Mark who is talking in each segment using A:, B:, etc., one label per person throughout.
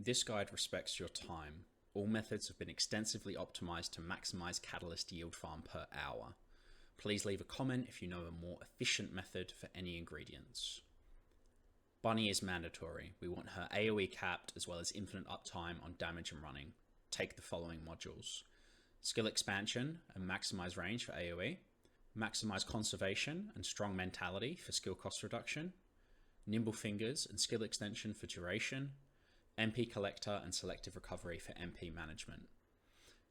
A: This guide respects your time. All methods have been extensively optimized to maximize catalyst yield farm per hour. Please leave a comment if you know a more efficient method for any ingredients. Bunny is mandatory. We want her AoE capped as well as infinite uptime on damage and running. Take the following modules: Skill Expansion and Maximize Range for AoE, Maximize Conservation and Strong Mentality for skill cost reduction, Nimble Fingers and Skill Extension for duration, MP Collector and Selective Recovery for MP management.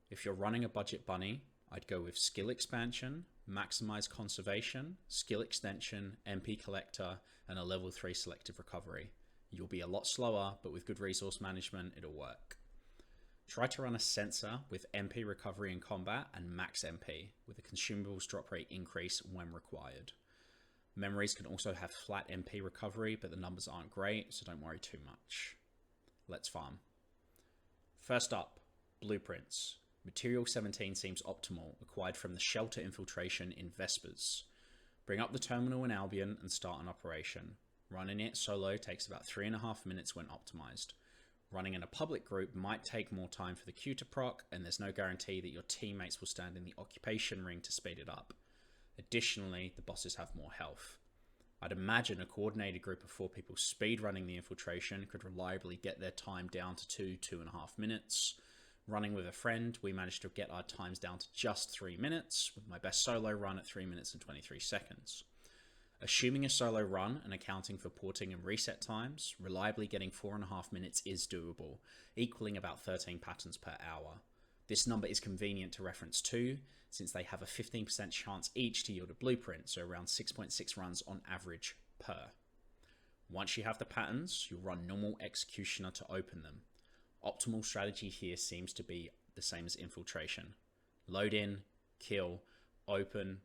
A: If you're running a budget bunny, I'd go with Skill Expansion, Maximize Conservation, Skill Extension, MP Collector, and a level 3 Selective Recovery. You'll be a lot slower, but with good resource management, it'll work. Try to run a sensor with MP Recovery in combat and Max MP, with a consumables drop rate increase when required. Memories can also have flat MP Recovery, but the numbers aren't great, so don't worry too much. Let's farm. First up, blueprints. Material 17 seems optimal, acquired from the shelter infiltration in Vespers. Bring up the terminal in Albion and start an operation. Running it solo takes about 3.5 minutes when optimized. Running in a public group might take more time for the queue to proc, and there's no guarantee that your teammates will stand in the occupation ring to speed it up. Additionally, the bosses have more health. I'd imagine a coordinated group of 4 people speed running the infiltration could reliably get their time down to 2.5 minutes. Running with a friend, we managed to get our times down to just 3 minutes, with my best solo run at 3 minutes and 23 seconds. Assuming a solo run and accounting for porting and reset times, reliably getting 4.5 minutes is doable, equaling about 13 patterns per hour. This number is convenient to reference too, since they have a 15% chance each to yield a blueprint, so around 6.6 runs on average per. Once you have the patterns, you'll run normal Executioner to open them. Optimal strategy here seems to be the same as infiltration. Load in, kill, open,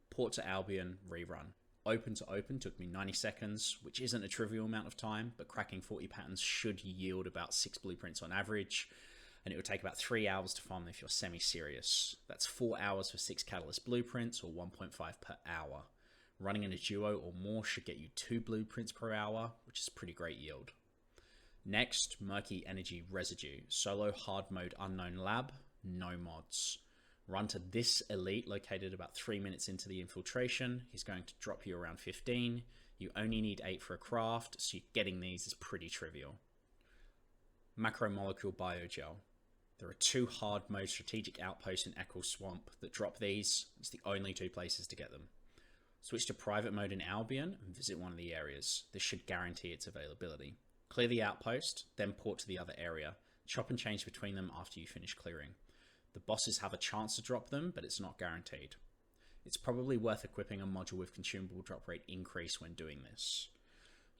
A: port to Albion, rerun. Open to open took me 90 seconds, which isn't a trivial amount of time, but cracking 40 patterns should yield about 6 blueprints on average, and it would take about 3 hours to farm them if you're semi-serious. That's 4 hours for 6 catalyst blueprints, or 1.5 per hour. Running in a duo or more should get you 2 blueprints per hour, which is pretty great yield. Next, Murky Energy Residue. Solo hard mode unknown lab, no mods. Run to this elite located about 3 minutes into the infiltration. He's going to drop you around 15. You only need 8 for a craft, so getting these is pretty trivial. Macromolecule Biogel. There are 2 hard mode strategic outposts in Echo Swamp that drop these. It's the only 2 places to get them. Switch to private mode in Albion and visit one of the areas. This should guarantee its availability. Clear the outpost, then port to the other area. Chop and change between them after you finish clearing. The bosses have a chance to drop them, but it's not guaranteed. It's probably worth equipping a module with consumable drop rate increase when doing this.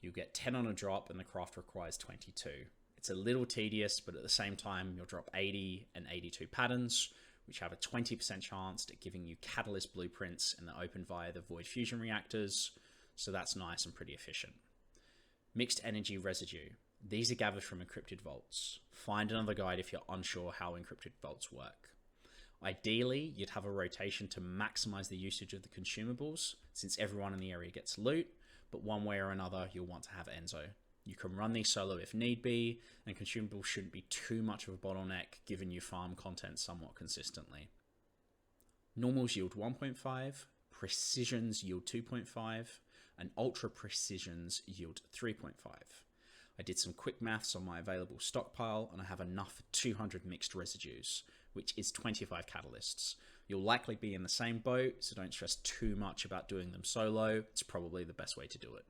A: You'll get 10 on a drop and the craft requires 22. It's a little tedious, but at the same time, you'll drop 80 and 82 patterns, which have a 20% chance at giving you catalyst blueprints and they're open via the void fusion reactors, so that's nice and pretty efficient. Mixed Energy Residue. These are gathered from encrypted vaults. Find another guide if you're unsure how encrypted vaults work. Ideally, you'd have a rotation to maximize the usage of the consumables, since everyone in the area gets loot, but one way or another, you'll want to have Enzo. You can run these solo if need be, and consumables shouldn't be too much of a bottleneck given you farm content somewhat consistently. Normals yield 1.5, Precisions yield 2.5, and Ultra Precisions yield 3.5. I did some quick maths on my available stockpile and I have enough for 200 mixed residues, which is 25 catalysts. You'll likely be in the same boat, so don't stress too much about doing them solo. It's probably the best way to do it.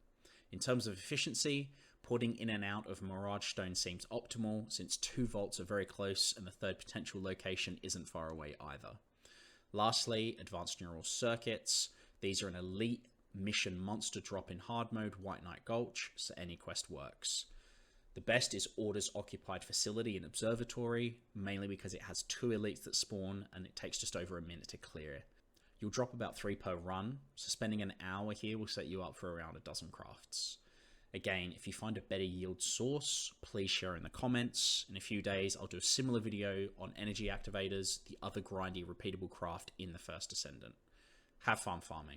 A: In terms of efficiency, porting in and out of Mirage Stone seems optimal since 2 vaults are very close and the third potential location isn't far away either. Lastly, Advanced Neural Circuits. These are an elite mission monster drop in hard mode, White Knight Gulch, so any quest works. The best is Order's Occupied Facility and Observatory, mainly because it has 2 elites that spawn and it takes just over a minute to clear. You'll drop about 3 per run, so spending an hour here will set you up for around a dozen crafts. Again, if you find a better yield source, please share in the comments. In a few days, I'll do a similar video on energy activators, the other grindy repeatable craft in the first Descendant. Have fun farming.